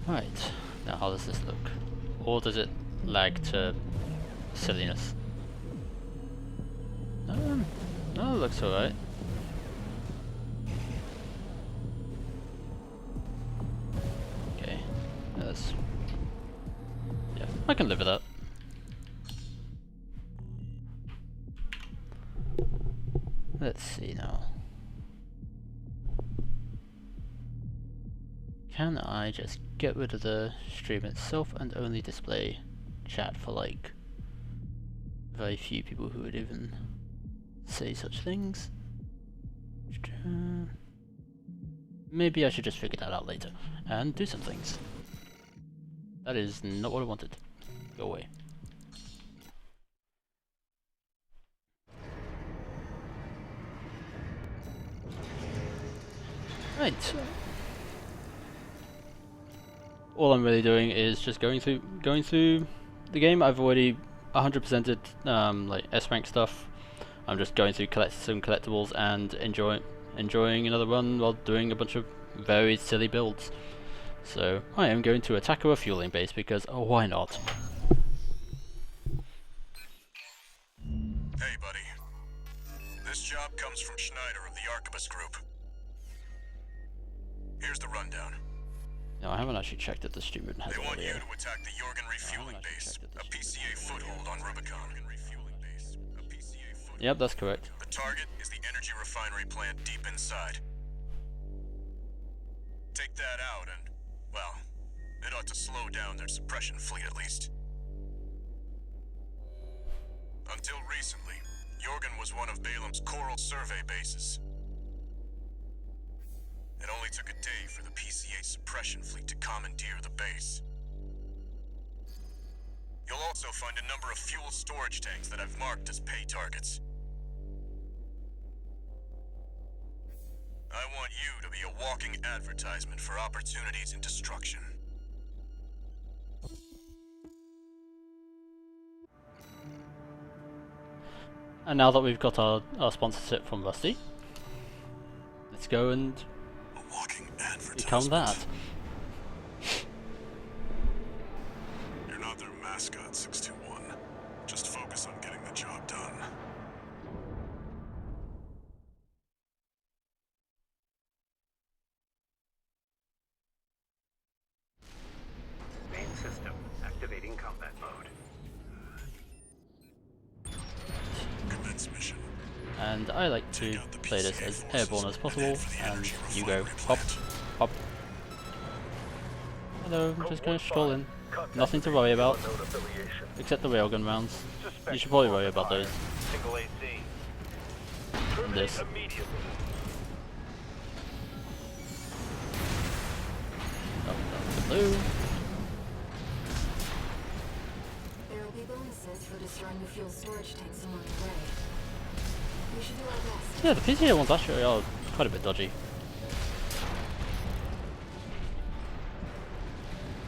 Right, now how does this look? Or does it lag to silliness? No, it looks alright. Okay, that's... yeah, I can live with that. Let's see now. Can I just get rid of the stream itself and only display chat for like very few people who would even say such things? Maybe I should just figure that out later and do some things. That is not what I wanted. Go away. Right. All I'm really doing is just going through the game. I've already 100%ed like S rank stuff. I'm just going through some collectibles and enjoying another run while doing a bunch of very silly builds. So I am going to attack a refueling base because why not? Hey buddy, this job comes from Schneider of the Arquebus Group. Here's the rundown. No, I haven't actually checked if the student has They want you audio. to attack the Jorgen refueling base, a PCA foothold on Rubicon. Yep, that's correct. The target is the energy refinery plant deep inside. Take that out and, well, it ought to slow down their suppression fleet at least. Until recently, Jorgen was one of Balam's coral survey bases. It only took a day for the PCA suppression fleet to commandeer the base. You'll also find a number of fuel storage tanks that I've marked as pay targets. I want you to be a walking advertisement for opportunities in destruction. And now that we've got our sponsorship from Rusty, let's go and become that. You're not their mascot, 621. Just focus on getting the job done. Main system activating combat mode. Commence mission. And I like to play this as airborne as possible, and you go pop, pop. Hello, I'm just going to stroll in. Nothing to worry about, except the railgun rounds. You should probably worry about those. Single AC. And this. Oh, hello. There will be bonuses for destroying the fuel storage tanks along the way. We should do our best. Yeah, the PCA ones actually are quite a bit dodgy.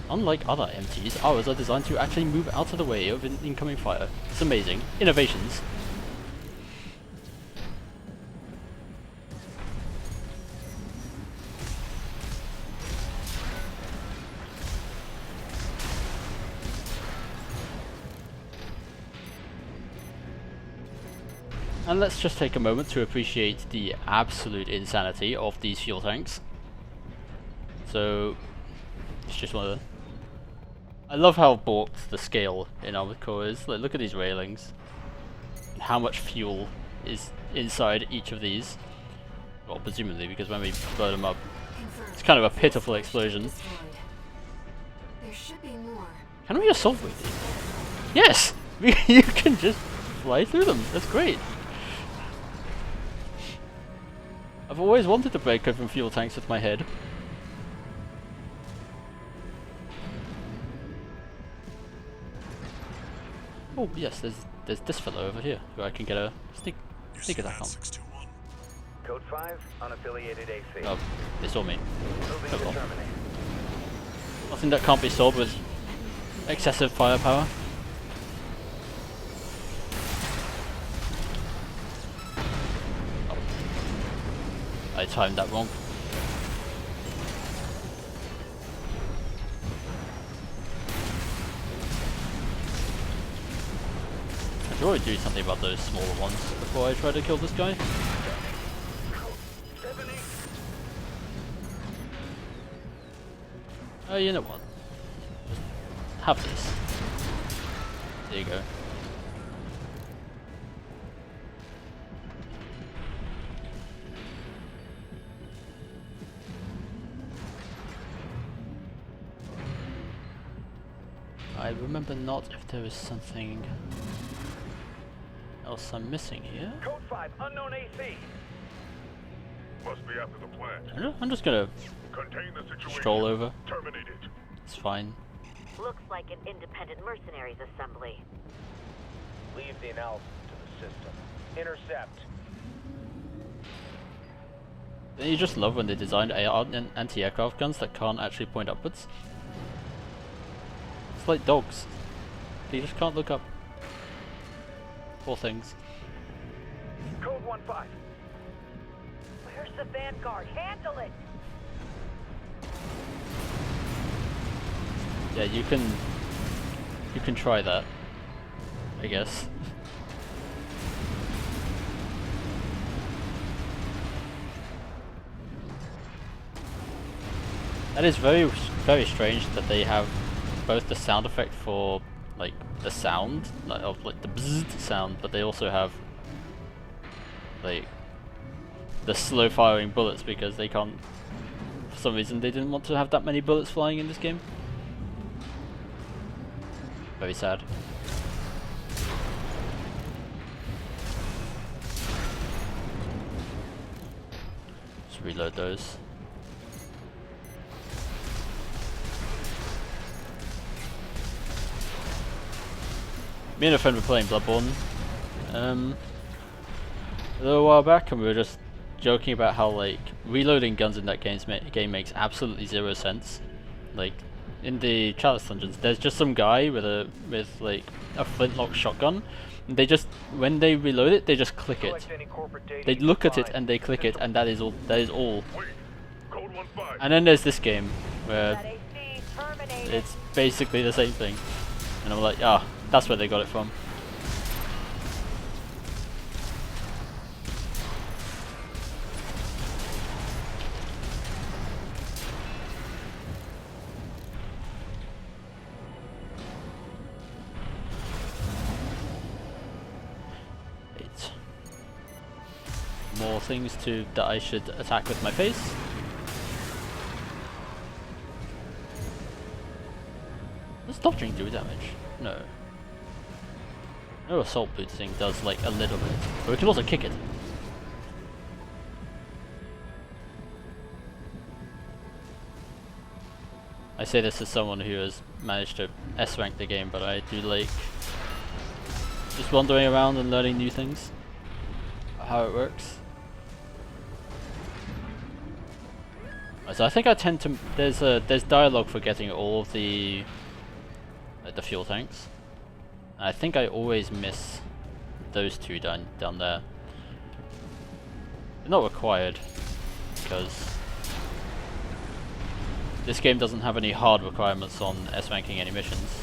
Unlike other MTs, ours are designed to actually move out of the way of incoming fire. It's amazing. Innovations. And let's just take a moment to appreciate the absolute insanity of these fuel tanks. So, it's just one of the... I love how balked the scale in Armored Core is. Like, look at these railings. And how much fuel is inside each of these. Well, presumably, because when we blow them up, it's kind of a pitiful explosion. There should be more. Can we assault with these? Yes! You can just fly through them. That's great. I've always wanted to break open fuel tanks with my head. Oh yes, there's this fellow over here who I can get a sneak attack on. Code 5, unaffiliated AC. Oh, they saw me. Moving Oh to well. terminate. Nothing that can't be solved with excessive firepower. Oh. I timed that wrong. should probably do something about those smaller ones before I try to kill this guy. Oh, you know what? Just have this. There you go. I remember not if there is something else I'm missing here. Code 5, unknown AC. Must be after the plant. I'm just gonna Contain the situation. stroll over. Terminate it. It's fine. Looks like an independent mercenaries assembly. Leave the analysis to the system. Intercept. Don't you just love when they designed AR and anti-aircraft guns that can't actually point upwards? It's like dogs. They just can't look up. Poor things. Code 1-5. Where's the Vanguard? Handle it! Yeah, you can try that, I guess. That is very strange that they have both the sound effect for like the sound of like the bzzz sound, but they also have like the slow firing bullets because they can't. For some reason, they didn't want to have that many bullets flying in this game. Very sad. Just reload those. Me and a friend were playing Bloodborne a little while back, and we were just joking about how like reloading guns in that game makes absolutely zero sense. Like in the chalice dungeons, there's just some guy with like a flintlock shotgun. And they just when they reload it, they just click it. They look at it and they click it, and that is all. That is all. Wait. Code 1-5. And then there's this game where That AC terminated. it's basically the same thing, and I'm like, ah, that's where they got it from. More things that I should attack with my face. Does dodging do damage? No. No, assault booting does like a little bit, but we can also kick it. I say this as someone who has managed to S-rank the game, but I do like just wandering around and learning new things, how it works. So I think I tend to there's dialogue for getting all of the fuel tanks. And I think I always miss those two down there. They're not required because this game doesn't have any hard requirements on S-ranking any missions.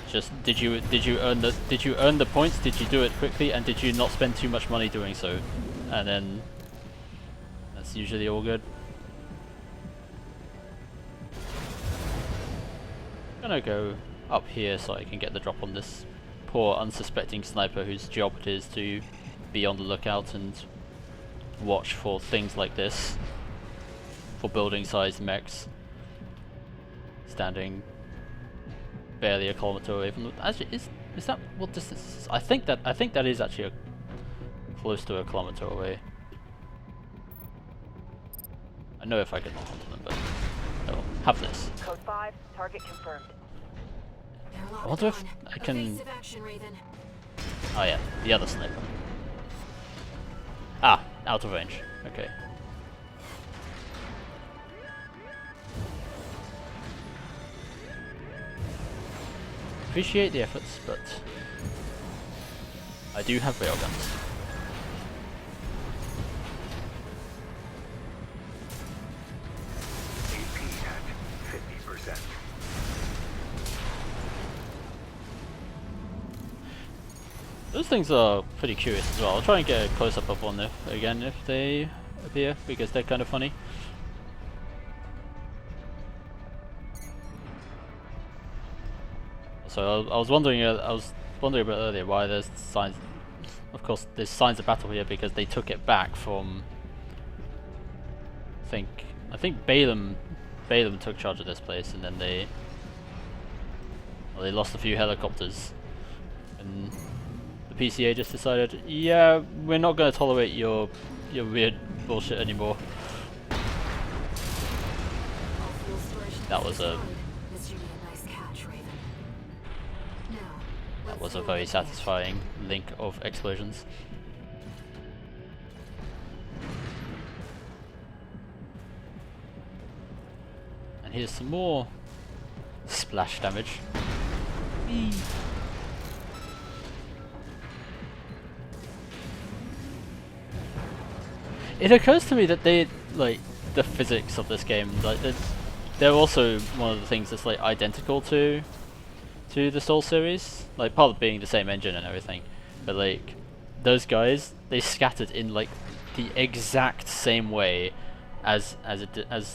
Just did you earn the points? Did you do it quickly? And did you not spend too much money doing so? And then that's usually all good. I'm gonna go up here so I can get the drop on this poor unsuspecting sniper whose job it is to be on the lookout and watch for things like this, for building sized mechs standing barely a kilometer away from them. Actually, is that what distance is? I think that is actually close to a kilometer away. I know if I can hold on to them, but I'll have this. Code 5, target confirmed. I wonder if I can. Evasive action, Raven. Oh yeah, the other sniper. Ah, out of range. Okay. Appreciate the efforts, but I do have railguns. AP at 50%. Those things are pretty curious as well. I'll try and get a close-up of one again if they appear, because they're kind of funny. So I was wondering about earlier why there's signs. Of course, there's signs of battle here because they took it back from. I think Balaam took charge of this place, and then they lost a few helicopters, and the PCA just decided, yeah, we're not going to tolerate your weird bullshit anymore. That was a very satisfying link of explosions. And here's some more splash damage. Whee. It occurs to me that the physics of this game, they're also one of the things that's like identical to the Soul series, like part of being the same engine and everything, but like those guys, they scattered in like the exact same way as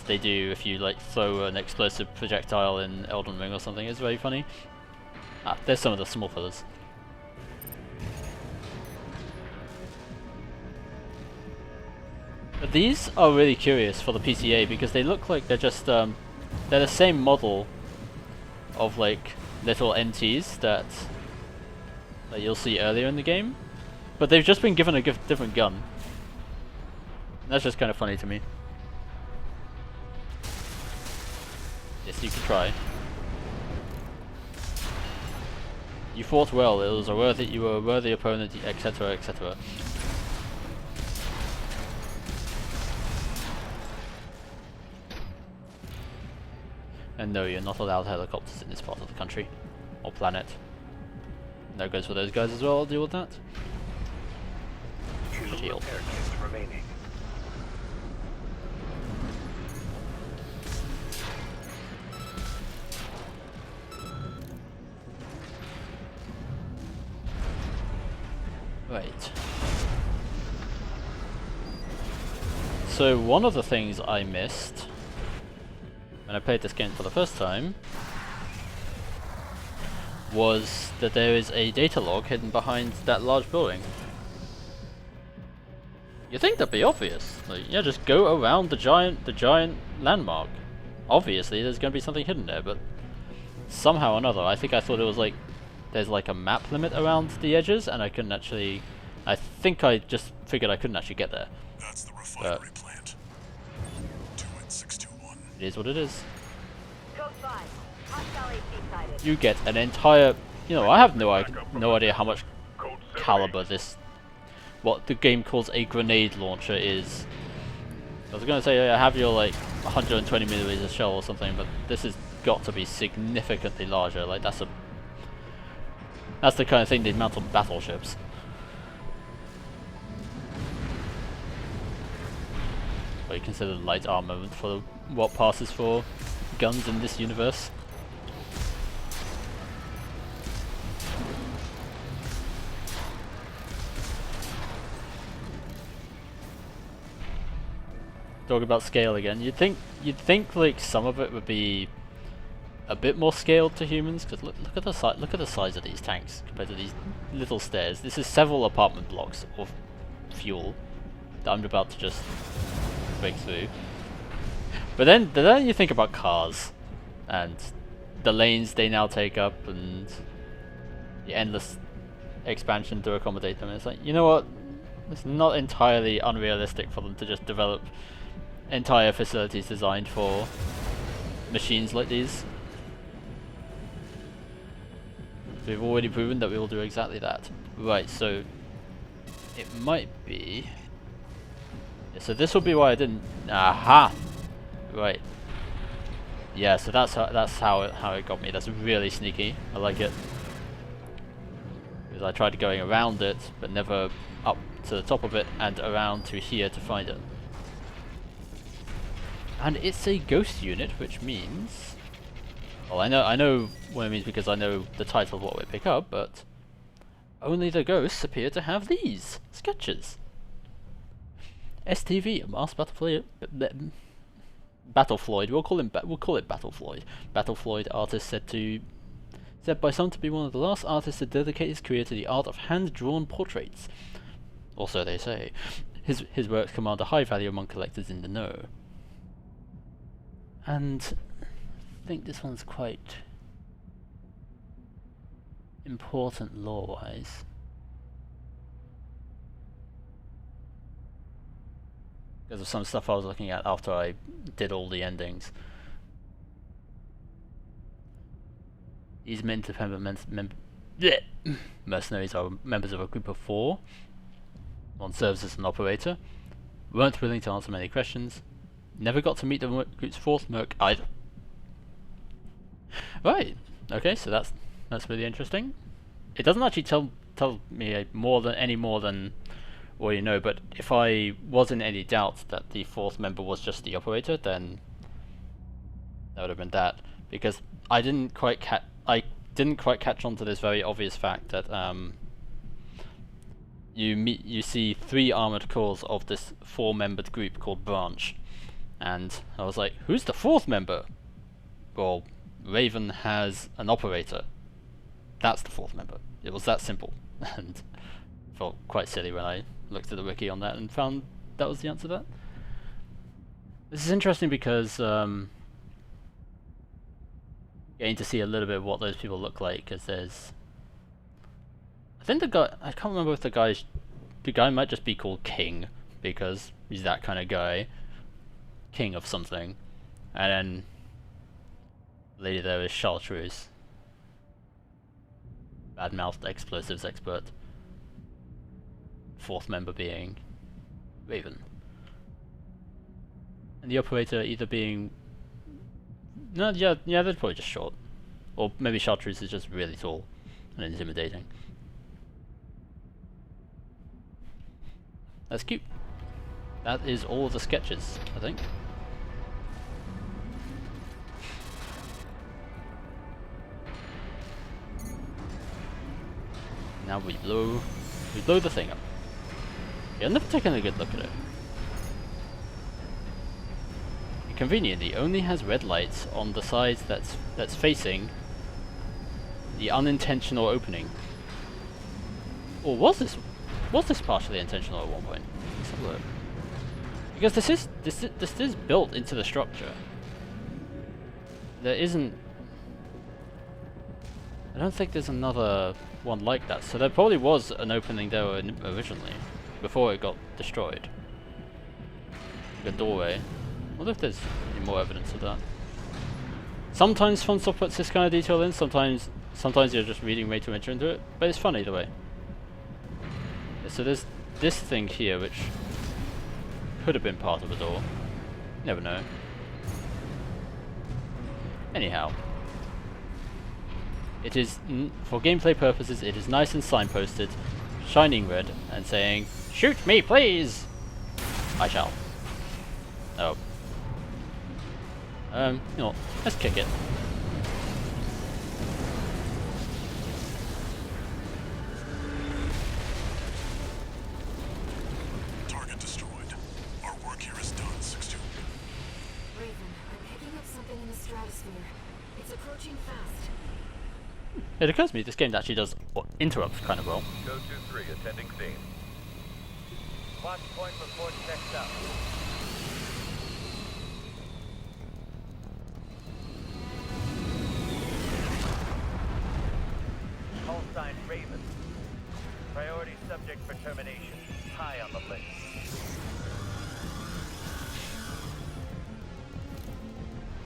they do if you like throw an explosive projectile in Elden Ring or something. It's very funny. There's some of the small fellas. But these are really curious for the PCA because they look like they're just they're the same model of like little NTs that you'll see earlier in the game, but they've just been given a different gun. That's just kind of funny to me. Yes, you can try. You fought well. You were a worthy opponent, etc., etc. And no, you're not allowed helicopters in this part of the country or planet. And that goes for those guys as well. I'll deal with that. Shield. Right. So one of the things I missed when I played this game for the first time was that there is a data log hidden behind that large building. You think that'd be obvious? Like, yeah, just go around the giant landmark. Obviously, there's going to be something hidden there, but somehow or another, I thought it was like there's like a map limit around the edges, and I couldn't actually. I think I just figured I couldn't actually get there. That's the refinery plant. 21621. It is what it is. Code 5. Hostile AC sighted. You get an entire. You know, I have no idea how much caliber this. What the game calls a grenade launcher is. I was going to say I have your like 120mm shell or something, but this has got to be significantly larger. Like that's the kind of thing they mount on battleships. But you consider light armament for what passes for guns in this universe. Talk about scale again. You'd think like some of it would be a bit more scaled to humans, because look at the size of these tanks compared to these little stairs. This is several apartment blocks of fuel that I'm about to just break through. But then you think about cars and the lanes they now take up and the endless expansion to accommodate them. It's like, you know what? It's not entirely unrealistic for them to just develop entire facilities designed for machines like these. We've already proven that we will do exactly that. Right, so it might be. Yeah, so this will be why I didn't. Aha! Right. Yeah, so that's how it got me. That's really sneaky. I like it. Because I tried going around it, but never up to the top of it and around to here to find it. And it's a ghost unit, which means. Well, I know what it means because I know the title of what we pick up, but Only the ghosts appear to have these sketches. STV, a masked Battlefloyd. We'll call it Battlefloyd. Battlefloyd artist said by some to be one of the last artists to dedicate his career to the art of hand-drawn portraits. Or so they say. His works command a high value among collectors in the know. And I think this one's quite important lore-wise. Because of some stuff I was looking at after I did all the endings. These independent mercenaries are members of a group of 4. One serves as an operator. Weren't willing to answer many questions. Never got to meet the group's 4th merc either. Right. Okay, so that's really interesting. It doesn't actually tell me any more than all you know, but if I was in any doubt that the 4th member was just the operator, then that would have been that. Because I didn't quite catch on to this very obvious fact that you see 3 armored cores of this 4-membered group called Branch, and I was like, who's the 4th member? Well, Raven has an operator. That's the 4th member. It was that simple, and felt quite silly when I looked at the wiki on that and found that was the answer to that. This is interesting because getting to see a little bit of what those people look like, because there's, I think the guy, I can't remember if the guy might just be called King because he's that kind of guy, king of something, and then the lady there is Chartreuse, bad-mouthed explosives expert. 4th member being Raven, and the operator either being they're probably just short, or maybe Chartreuse is just really tall and intimidating. That's cute. That is all of the sketches, I think. Now we blow the thing up. Yeah, I've never taken a good look at it. It conveniently only has red lights on the sides that's facing the unintentional opening. Or was this partially intentional at one point? Let's have a look. Because this is built into the structure. There isn't. I don't think there's another one like that. So there probably was an opening there originally, before it got destroyed. Like a doorway. I wonder if there's any more evidence of that. Sometimes FunSoft puts this kind of detail in, sometimes you're just reading way too much into it, but it's fun either way. So there's this thing here which could have been part of a door. Never know. Anyhow. It is, for gameplay purposes, it is nice and signposted, shining red, and saying, "Shoot me, please!" I shall. Oh. You know what, let's kick it. Target destroyed. Our work here is done, 6-2. Raven, I'm picking up something in the stratosphere. It's approaching fast. It occurs to me this game actually does interrupts kind of well. Go 2-3, attending theme. Watch point report next up. Call sign Raven. Priority subject for termination. High on the list.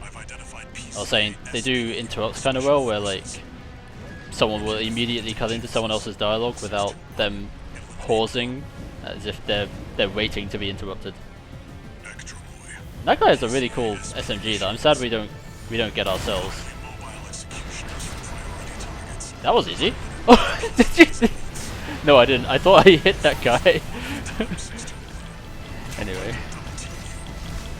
I've identified pieces. I was saying they do interrupts kind of well, where like someone will immediately cut into someone else's dialogue without them pausing, as if they're waiting to be interrupted. That guy has a really cool SMG though. I'm sad we don't get ourselves. That was easy. Oh, did you see? No, I didn't. I thought I hit that guy. Anyway,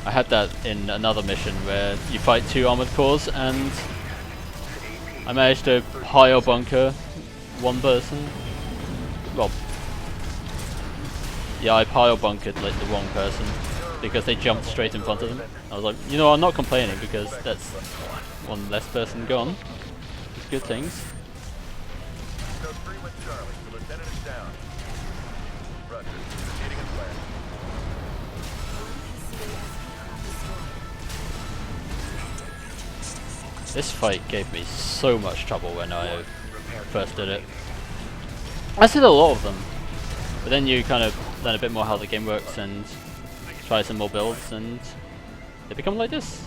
I had that in another mission where you fight 2 armored cores and I managed to high or bunker one person. well, yeah, I pile bunkered like the wrong person because they jumped straight in front of them. I was like, you know, I'm not complaining because that's one less person gone. It's good things. Code 3 with Charlie. The lieutenant is down. Roger. Proceeding as planned. This fight gave me so much trouble when I first did it. I did a lot of them, but then you kind of learn a bit more how the game works and try some more builds and they become like this.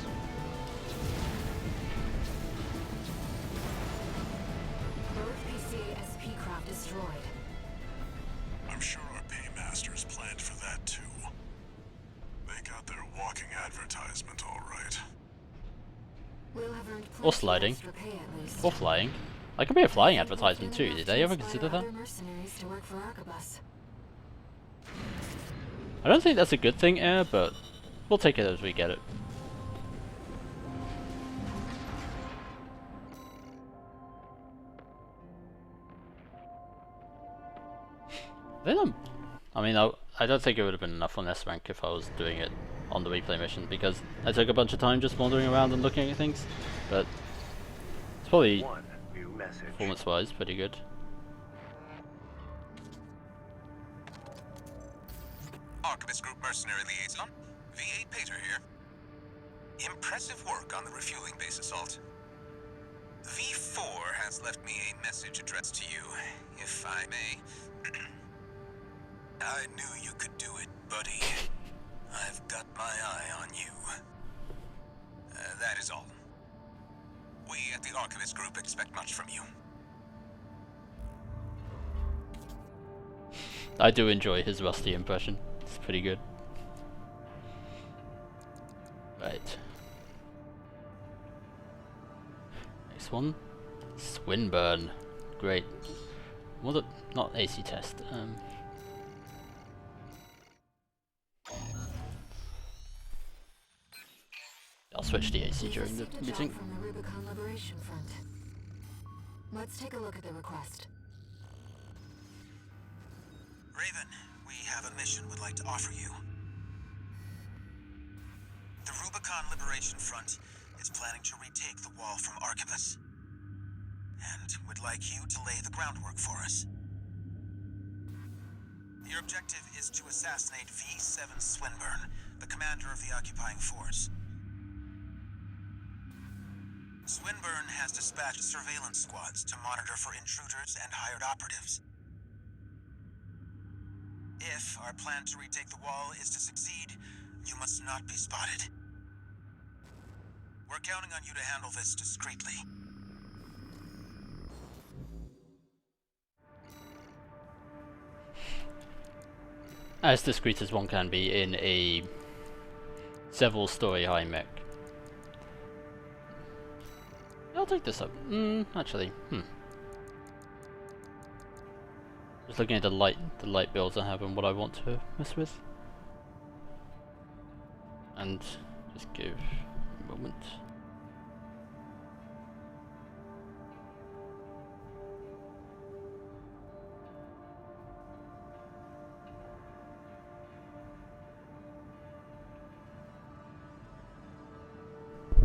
I'm sure our paymasters planned for that too. They got their walking advertisement all right. Or sliding. Or flying. I could be a flying advertisement too. Did they ever consider that? I don't think that's a good thing, Air, but we'll take it as we get it. They don't. I mean, I don't think it would have been enough on S rank if I was doing it on the replay mission because I took a bunch of time just wandering around and looking at things. But it's probably performance-wise pretty good. Archivist Group Mercenary Liaison, V8 Pater here. Impressive work on the refueling base assault. V4 has left me a message addressed to you, if I may. I knew you could do it, buddy. I've got my eye on you. That is all. We at the Archivist Group expect much from you. I do enjoy his rusty impression. It's pretty good. Right. Next one. Swinburne. Great. Was it not AC test? I'll switch the AC during the meeting. From the Rubicon Liberation Front. Let's take a look at the request. Raven, we have a mission we'd like to offer you. The Rubicon Liberation Front is planning to retake the wall from Archivus. And would like you to lay the groundwork for us. Your objective is to assassinate V7 Swinburne, the commander of the occupying force. Swinburne has dispatched surveillance squads to monitor for intruders and hired operatives. If our plan to retake the wall is to succeed, you must not be spotted. We're counting on you to handle this discreetly. As discreet as one can be in a several story high mech. I'll take this up. Actually, Just looking at the light builds I have and what I want to mess with. And just give a moment.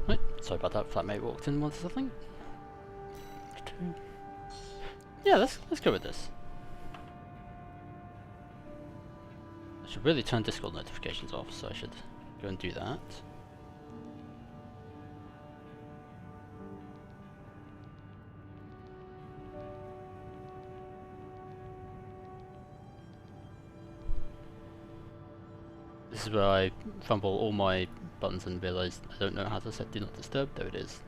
Right, sorry about that. Flatmate walked in once, I think. Yeah, let's go with this. I should really turn Discord notifications off, so I should go and do that. This is where I fumble all my buttons and realize I don't know how to set Do Not Disturb. There it is.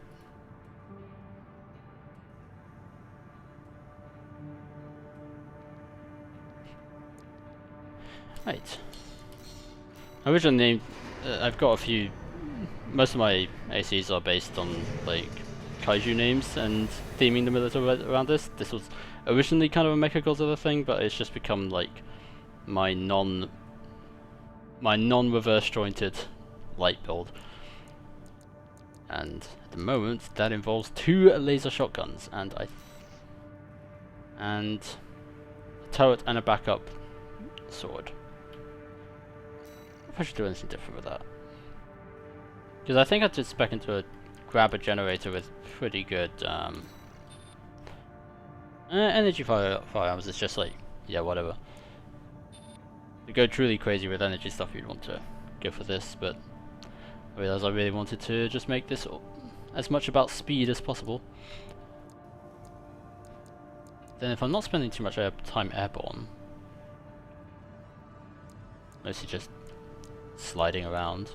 Right. I originally named. I've got a few. Most of my ACs are based on like kaiju names and theming them a little bit around this. This was originally kind of a Mechagodzilla thing, but it's just become like my non-reverse jointed light build. And at the moment, that involves 2 laser shotguns and a turret and a backup sword. If I should do anything different with that. Because I think I did spec into a grab a generator with pretty good energy firearms. It's just like, yeah, whatever. To go truly crazy with energy stuff, you'd want to go for this, but I realized I really wanted to just make this as much about speed as possible. Then if I'm not spending too much time airborne, mostly just sliding around.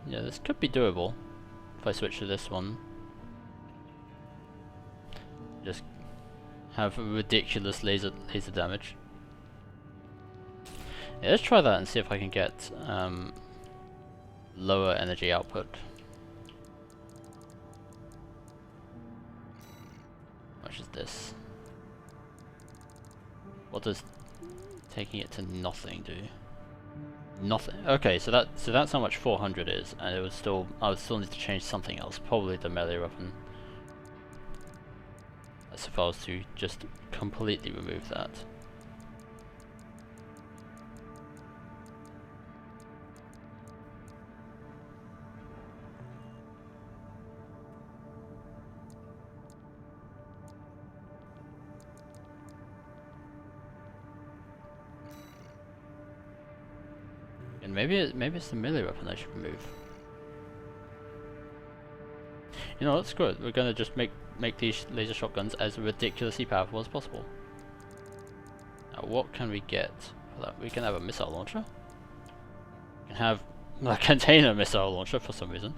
Yeah, this could be doable if I switch to this one. Just have ridiculous laser damage. Yeah, let's try that and see if I can get lower energy output. How much is this? What does taking it to nothing do? Nothing. Okay, so that's how much 400 is, and I would still need to change something else, probably the melee weapon. As if I was to just completely remove that. And maybe it's the melee weapon I should remove. You know, that's good. We're gonna just make these laser shotguns as ridiculously powerful as possible. Now, what can we get for that? We can have a missile launcher. We can have a container missile launcher for some reason.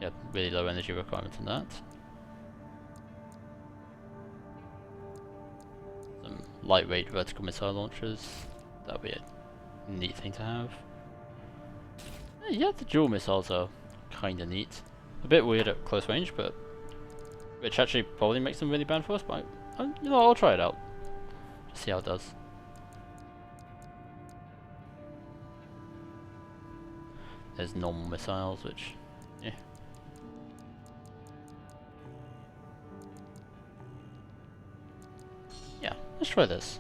Yeah, really low energy requirement in that. Some lightweight vertical missile launchers. That'd be a neat thing to have. Yeah, the dual missiles are kinda neat. A bit weird at close range, but which actually probably makes them really bad for us, but you know, I'll try it out. Just see how it does. There's normal missiles, which, yeah. Yeah, let's try this.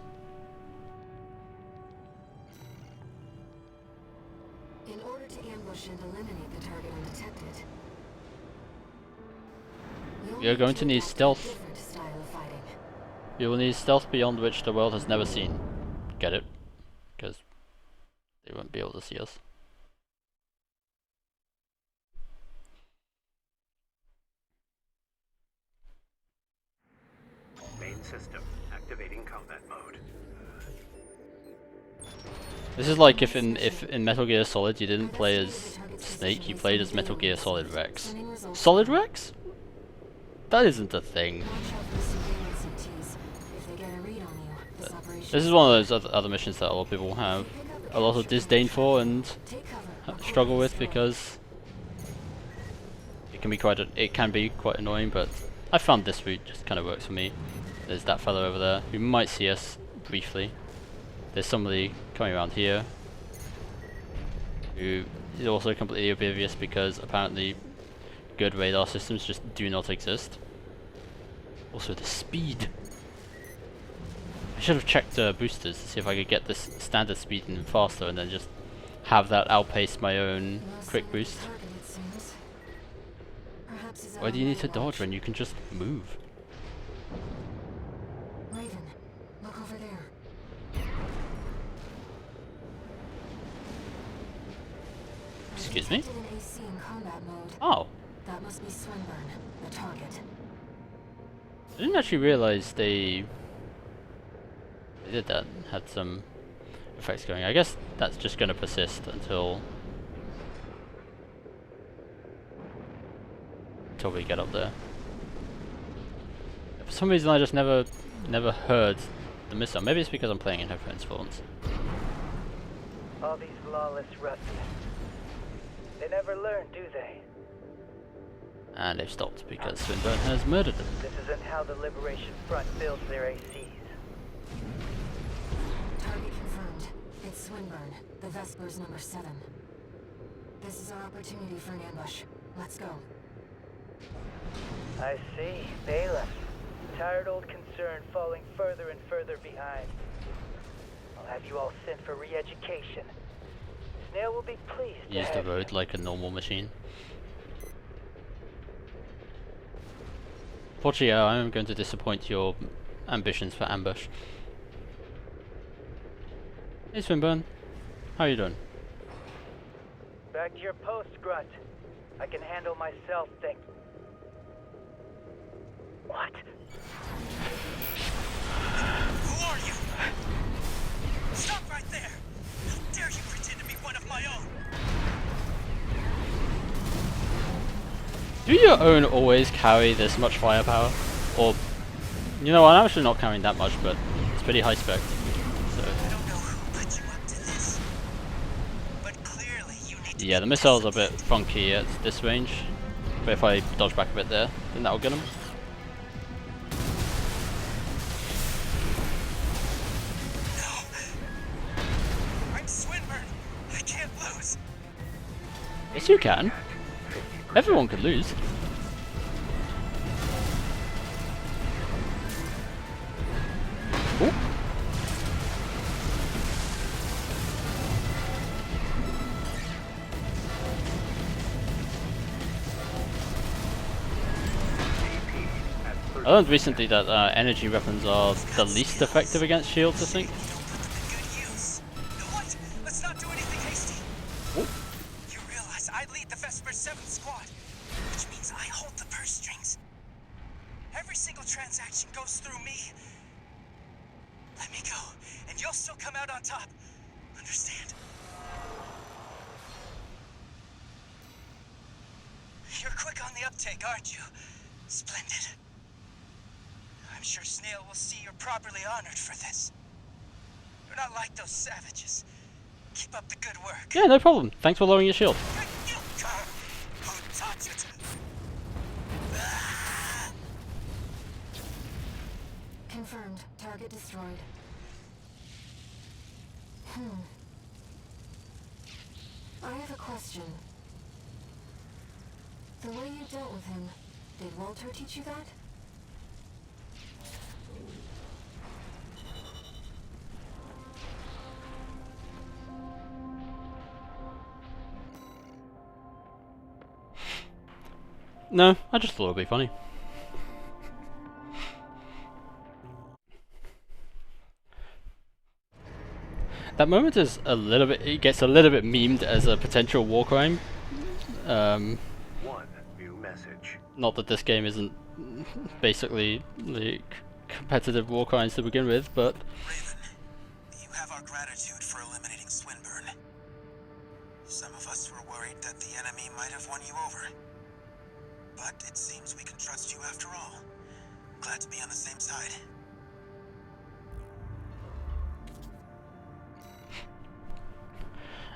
In order to ambush and eliminate the target undetected, We are going to need stealth. different style of fighting. We will need stealth beyond which the world has never seen. Get it? Because they won't be able to see us. Main system activating combat mode. This is like if in Metal Gear Solid you didn't play as Snake, you played as Metal Gear Solid Rex. Solid Rex? That isn't a thing. Watch out for surveillance ETs. If they get a read on you, this operation. This is one of those other missions that a lot of people have a lot of disdain for and Take cover. struggle with because it can be quite annoying. But I found this route just kind of works for me. There's that fellow over there who might see us briefly. There's somebody coming around here who is also completely oblivious because apparently good radar systems just do not exist. Also the speed. I should have checked boosters to see if I could get this standard speed in faster and then just have that outpace my own quick boost. Why do you need to dodge when you can just move? Raven, look over there. Excuse me? Detected an AC in combat mode. Oh, That must be Swinburne, the target. I didn't actually realize they did that. Had some effects going. I guess that's just going to persist until we get up there. For some reason, I just never heard the missile. Maybe it's because I'm playing in headphones for once. All these lawless ruffians. They never learn, do they? And they've stopped because Swinburne has murdered them. This isn't how the Liberation Front builds their ACs. Target confirmed. It's Swinburne, the Vespers #7. This is our opportunity for an ambush. Let's go. I see. Bailiff. Tired old concern falling further and further behind. I'll have you all sent for re-education. Snail will be pleased to Use the have you. road like a normal machine. Fortunately, I am going to disappoint your ambitions for ambush. Hey Swinburne, how are you doing? Back to your post, Grunt. I can handle myself, think. What? Who are you? Stop right there! How dare you pretend to be one of my own? Do your own always carry this much firepower? Or, you know, I'm actually not carrying that much, but it's pretty high spec. So. I don't know who put you up to this, but clearly you need to Yeah, the missile's a bit funky at this range, but if I dodge back a bit there, then that'll get him. I'm Swinburne. I can't lose. Yes, you can. Everyone could lose. Ooh. I learned recently that energy weapons are the least effective against shields, I think. Good use. No, what? Let's not do anything hasty. Ooh. You realize I lead the Vesper 7th Squad, which means I hold the purse strings. Every single transaction goes through me. Let me go, and you'll still come out on top. Understand? You're quick on the uptake, aren't you? Splendid. I'm sure Snail will see you're properly honored for this. You're not like those savages. Keep up the good work. Yeah, no problem. Thanks for lowering your shield. You who taught you to... Confirmed. Target destroyed. I have a question. The way you dealt with him, did Walter teach you that? No, I just thought it'd be funny. That moment is a little bit, it gets a little bit memed as a potential war crime. One new message. Not that this game isn't basically like competitive war crimes to begin with, but Raven, you have our gratitude for eliminating Swinburne. Some of us were worried that the enemy might have won you over. But it seems we can trust you after all. Glad to be on the same side.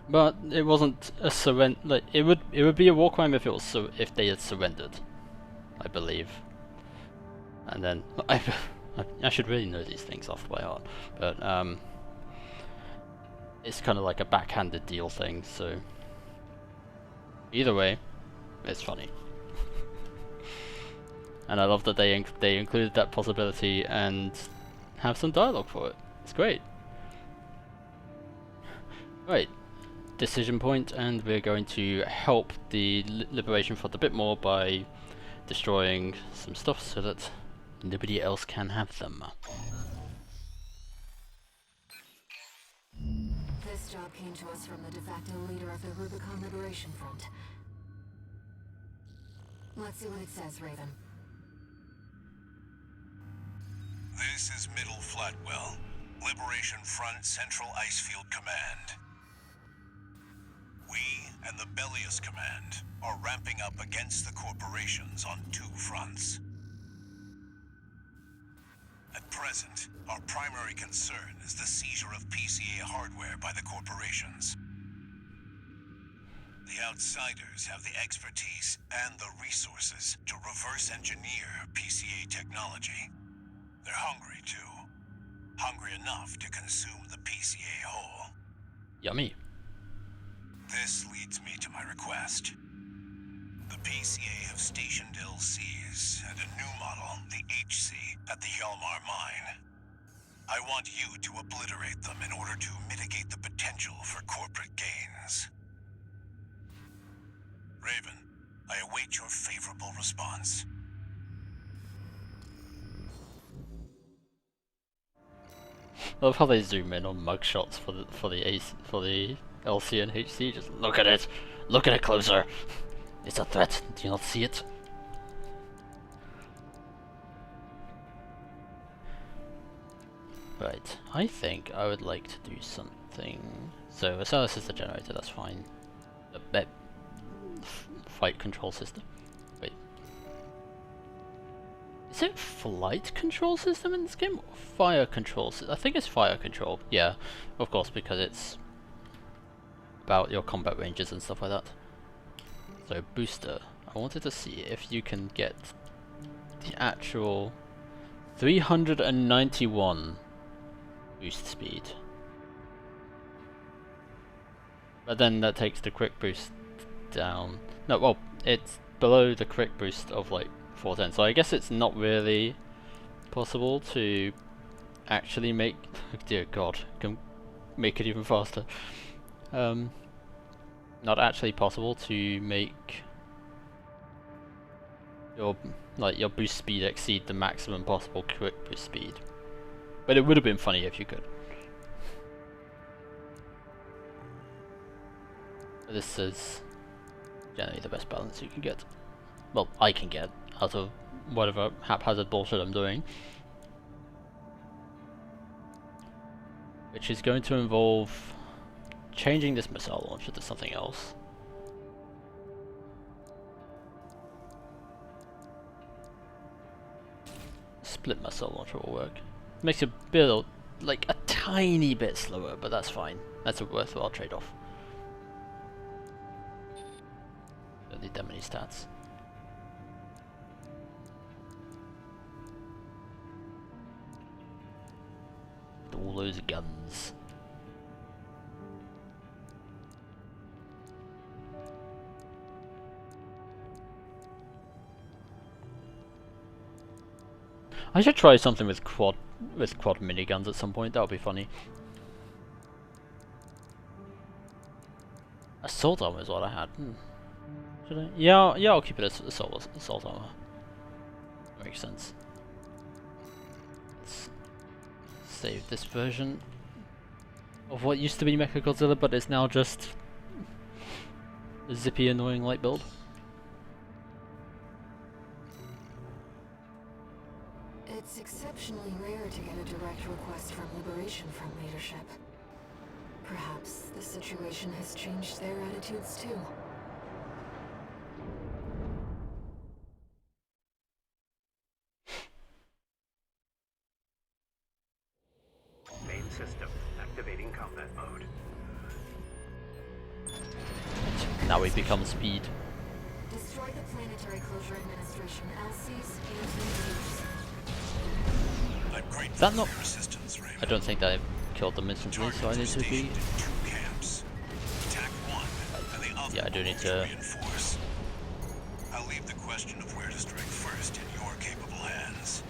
but it wasn't a surrender. Like it would be a war crime if it was if they had surrendered, I believe. And then I should really know these things off by heart, but it's kind of like a backhanded deal thing. So either way, it's funny. And I love that they included that possibility and have some dialogue for it. It's great. Right, decision point, and we're going to help the Liberation Front a bit more by destroying some stuff so that nobody else can have them. This job came to us from the de facto leader of the Rubicon Liberation Front. Let's see what it says, Raven. This is Middle Flatwell, Liberation Front Central Icefield Command. We and the Bellius Command are ramping up against the corporations on two fronts. At present, our primary concern is the seizure of PCA hardware by the corporations. The outsiders have the expertise and the resources to reverse engineer PCA technology. They're hungry too. Hungry enough to consume the PCA whole. Yummy. This leads me to my request. The PCA have stationed LCs and a new model, the HC, at the Hjalmar mine. I want you to obliterate them in order to mitigate the potential for corporate gains. Raven, I await your favorable response. I love how they zoom in on mugshots for the LC and HC. Just look at it closer. It's a threat. Do you not see it? Right. I think I would like to do something. So a solar system generator. That's fine. A fight control system. Wait. Is it flight control system in this game? Or fire control system? I think it's fire control. Yeah, of course, because it's about your combat ranges and stuff like that. So booster. I wanted to see if you can get the actual 391 boost speed. But then that takes the quick boost down. No, well, it's below the quick boost of like 410, so I guess it's not really possible to actually make, dear god, can make it even faster. Not actually possible to make your boost speed exceed the maximum possible quick boost speed. But it would have been funny if you could. This is generally the best balance you can get. Well, I can get out of whatever haphazard bullshit I'm doing. Which is going to involve changing this missile launcher to something else. Split missile launcher will work. Makes it build like a tiny bit slower, but that's fine. That's a worthwhile trade-off. Don't need that many stats. All those guns. I should try something with quad miniguns at some point. That would be funny. Assault armor is what I had. Should I? Yeah, I'll keep it as assault armor. Makes sense. Let's save this version of what used to be Mechagodzilla, but it's now just a zippy, annoying light build. It's exceptionally rare to get a direct request from Liberation Front leadership. Perhaps the situation has changed their attitudes too. Main system activating combat mode. Now we become speed. Destroy the Planetary Closure Administration LCs and Teams. I'm grateful Is that not? for your assistance, Raven. I don't think that I killed them instantly, so I need to be. Stationed in 2 camps. Attack 1, and the other Yeah, I do need will to. reinforce. I'll leave the question of where to strike first in your capable hands.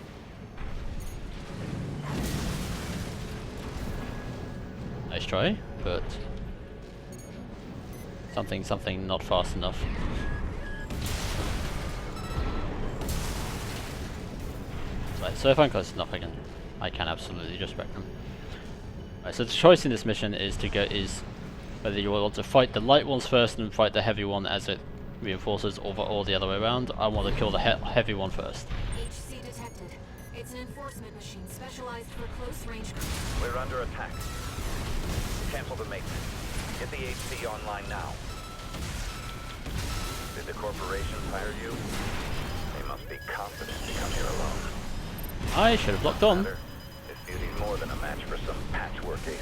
Nice try, but something not fast enough. Right, so if I'm close enough, I can absolutely just wreck them. Right, so the choice in this mission is whether you want to fight the light ones first and fight the heavy one as it reinforces, or the other way around. I want to kill the heavy one first. HC detected. It's an enforcement machine specialized for close range. We're under attack. Cancel the maintenance. Get the HC online now. Did the corporation hire you? They must be confident to come here alone. I should have locked on. This beauty's more than a match for some patchwork AC.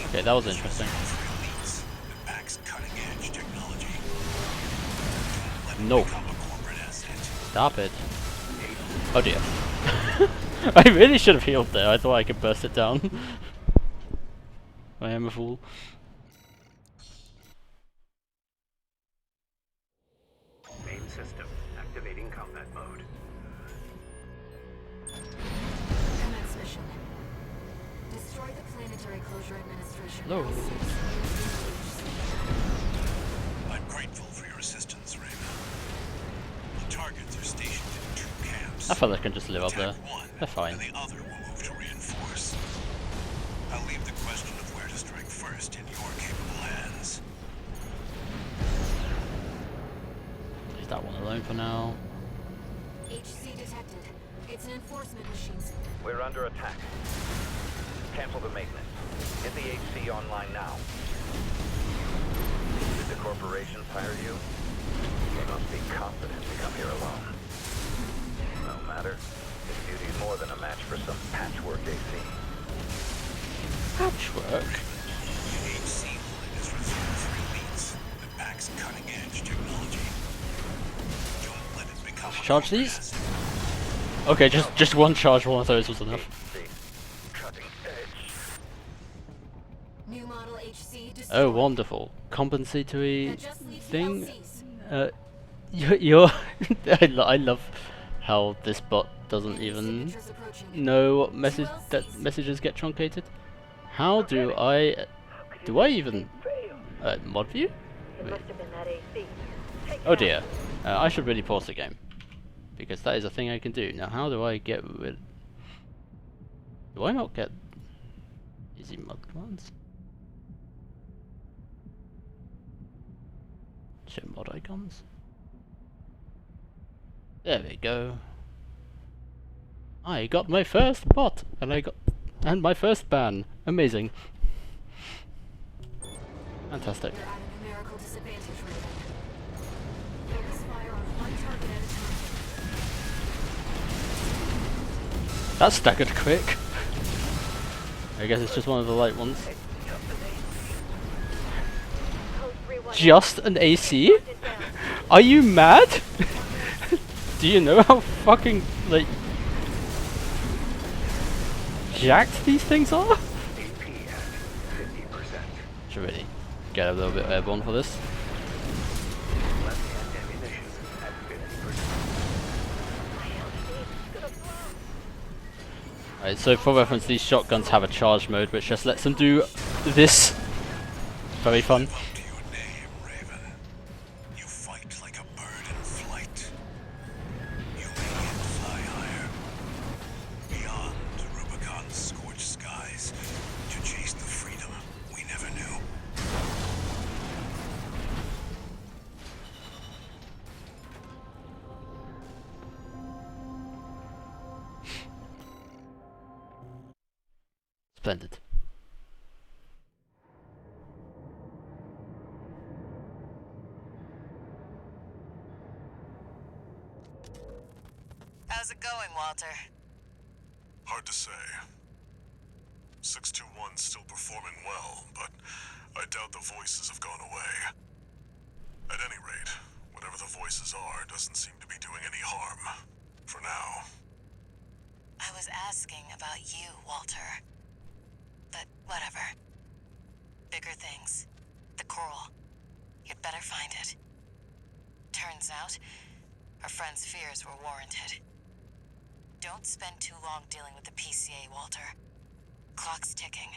Okay, that was interesting. No. Stop it. Oh dear. I really should have healed there. I thought I could burst it down. I am a fool. Military Closure Administration. Hello. I'm grateful for your assistance, Raven. The targets are stationed in 2 camps. I feel they can just live up there. Attack one, They're fine. and the other will move to reinforce. I'll leave the question of where to strike first in your capable hands. Leave that one alone for now. HC detected. It's an enforcement machine. We're under attack. Cancel the maintenance. Get the HC online now. Did the corporations hire you? They must be confident to come here alone. No matter. This duty's more than a match for some patchwork AC. Patchwork? HC is reserved for elites that packs cutting-edge technology. Don't let it become a Charge these? copycat. Okay, just one charge, one of those was enough. HC. Cutting edge. New model HC destroyed. Oh, wonderful. Compensatory That just leaves the thing? LCs. You're I love how this bot doesn't even Signatures approaching. know what messages get truncated. How do I even mod view? It must have been that AC. Take it Oh out. dear, I should really pause the game because that is a thing I can do. Now, how do I get rid? Do I not get easy mod commands? Show mod icons. There we go. I got my first bot, and my first ban. Amazing. Fantastic. You're at a numerical disadvantage, Raven. Focus fire on one target at a time. That staggered quick. I guess it's just one of the light ones. Code 319. Just an AC? Marked it down. Are you mad? Do you know how fucking, like, jacked these things are? Should really get a little bit airborne for this. Alright, so for reference, these shotguns have a charge mode which just lets them do this. Very fun. Up to your name, Raven. You fight like a bird in flight. You may yet fly higher. Beyond Rubicon's scorched skies to chase the freedom we never knew. Splendid. How's it going, Walter? Hard to say. 621's still performing well, but I doubt the voices have gone away. At any rate, whatever the voices are doesn't seem to be doing any harm. For now. I was asking about you, Walter. But whatever. Bigger things. The coral. You'd better find it. Turns out, our friend's fears were warranted. Don't spend too long dealing with the PCA, Walter. Clock's ticking.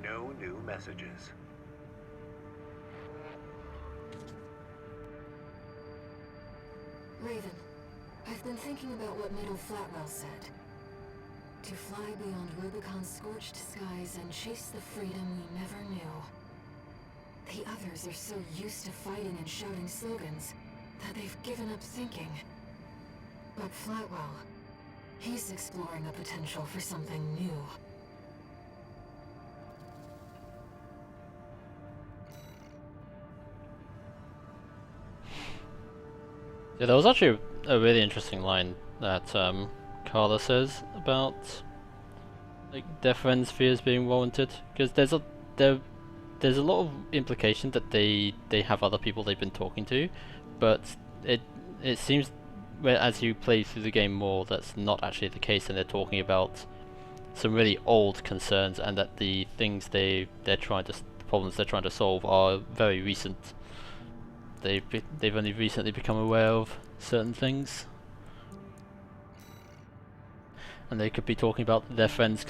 No new messages. Raven, I've been thinking about what Middle Flatwell said. To fly beyond Rubicon's scorched skies and chase the freedom we never knew. The others are so used to fighting and shouting slogans that they've given up thinking. But Flatwell, he's exploring the potential for something new. Yeah, there was actually a really interesting line that Carla says about like their friends' fears being warranted, because there's a lot of implication that they have other people they've been talking to, but it seems as you play through the game more that's not actually the case, and they're talking about some really old concerns, and that the things the problems they're trying to solve are very recent. They've only recently become aware of certain things, and they could be talking about their friends'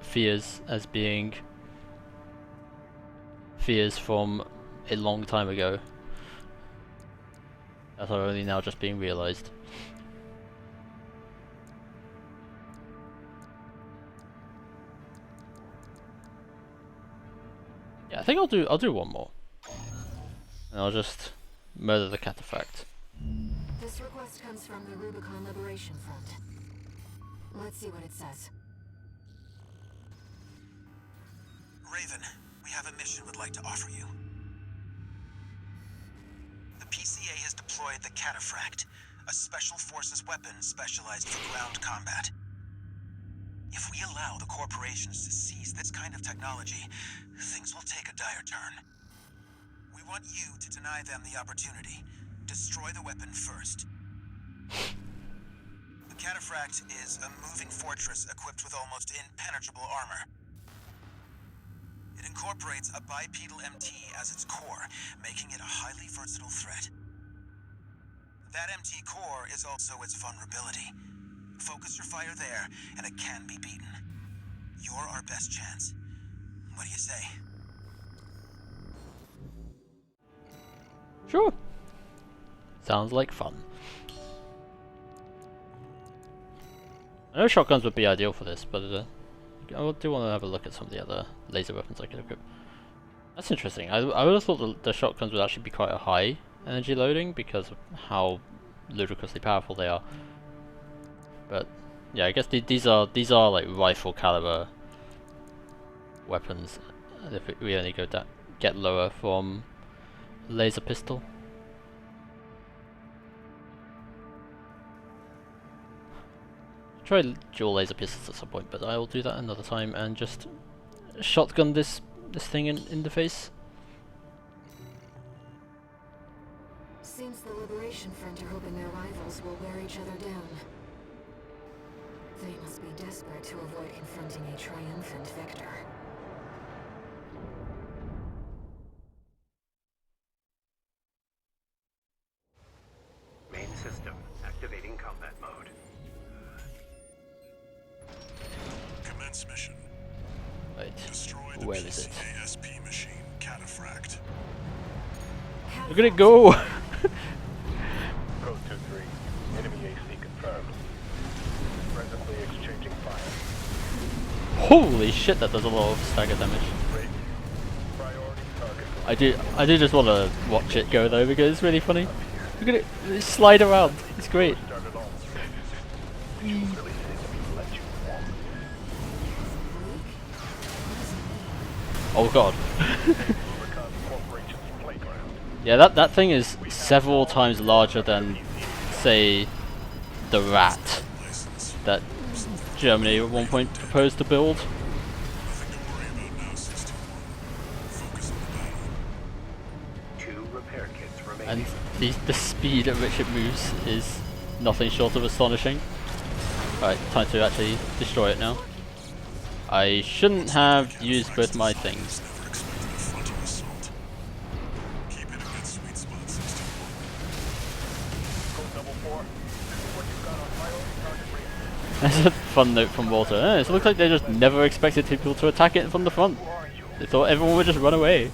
fears as being fears from a long time ago that are only now just being realized. Yeah, I think I'll do one more, and I'll just murder the cataphract. This request comes from the Rubicon Liberation Front. Let's see what it says. Raven, we have a mission we'd like to offer you. The PCA has deployed the cataphract, a special forces weapon specialized for ground combat. If we allow the corporations to seize this kind of technology, things will take a dire turn. We want you to deny them the opportunity. Destroy the weapon first. The cataphract is a moving fortress equipped with almost impenetrable armor. It incorporates a bipedal MT as its core, making it a highly versatile threat. That MT core is also its vulnerability. Focus your fire there, and it can be beaten. You're our best chance. What do you say? Sure. Sounds like fun. I know shotguns would be ideal for this, but I do want to have a look at some of the other laser weapons I could equip. That's interesting. I would have thought the shotguns would actually be quite a high energy loading because of how ludicrously powerful they are. But yeah, I guess these are like rifle caliber weapons. If we only get lower from laser pistol. Try dual laser pistols at some point, but I will do that another time and just shotgun this thing in the face. Seems the Liberation Front are hoping their rivals will wear each other down. They must be desperate to avoid confronting a triumphant victor. Main system activating combat mode. Commence mission. Right, Destroy the where is it? PCASP machine, Cataphract. Look at it go! Code 2-3. Enemy AC confirmed. Presently exchanging fire. Holy shit, that does a lot of stagger damage. Priority target. I do just want to watch it go though, because it's really funny. Look at it slide around. It's great. Started all. Did you really think we let you walk? Oh god. Rubicon Corporation's playground. Yeah, that thing is several times larger than, say, the Rat that Germany at one point proposed to build. Nothing to worry about now, 61. Focus on the battle. 2 repair kits remaining. And the speed at which it moves is nothing short of astonishing. Alright, time to actually destroy it now. I shouldn't have used both my things. Never expected a frontal assault. Keep hitting that sweet spot, 61. Code 4. This is what you've got on priority target range. That's a fun note from Walter. It looks like they just never expected people to attack it from the front. Who are you? They thought everyone would just run away.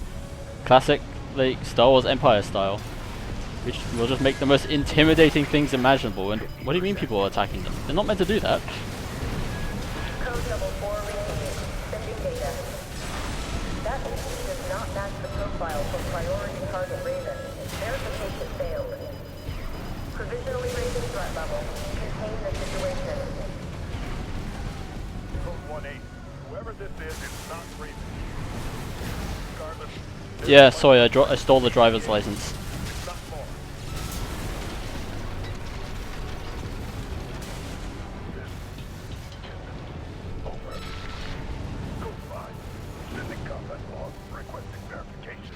Classic, like, Star Wars Empire style. Which will just make the most intimidating things imaginable. And what do you mean people are attacking them? They're not meant to do that. Code 4 received. Sending data. That AC does not match the profile for priority target Raven. Verification failed. Provisionally raising threat level. Contain the situation. Code 1-8. Whoever this is not Raven. Regardless, Yeah, sorry, I stole the driver's license. not more. Over. Code 5. Sending combat log. Requesting verification.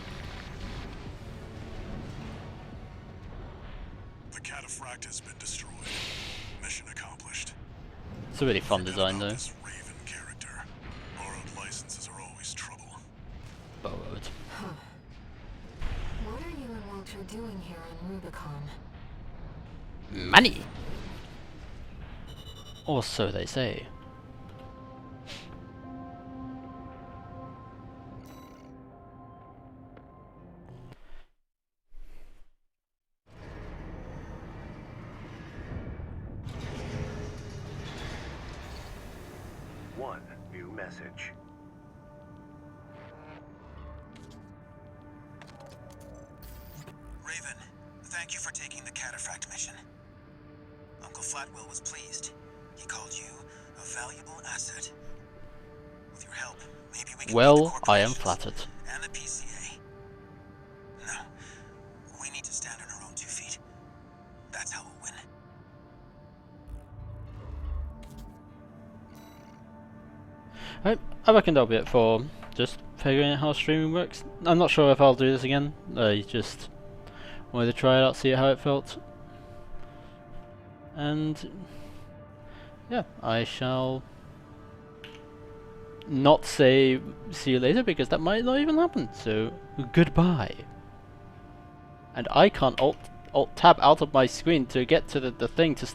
The cataphract has been destroyed. Mission accomplished. It's a really fun design though. This Raven character. borrowed. Huh. What are you and Walter doing here on Rubicon? Money! Or so they say. One new message. Raven, thank you for taking the cataphract mission. Uncle Flatwell was pleased. He called you a valuable asset. With your help, maybe we can beat the Well, I am corporations flattered. and the PCA. No, we need to stand on our own 2 feet. That's how we'll win. I reckon that'll be it for just figuring out how streaming works. I'm not sure if I'll do this again. I just wanted to try it out, see how it felt. And yeah, I shall not say see you later because that might not even happen. So goodbye. And I can't alt tab out of my screen to get to the thing to start.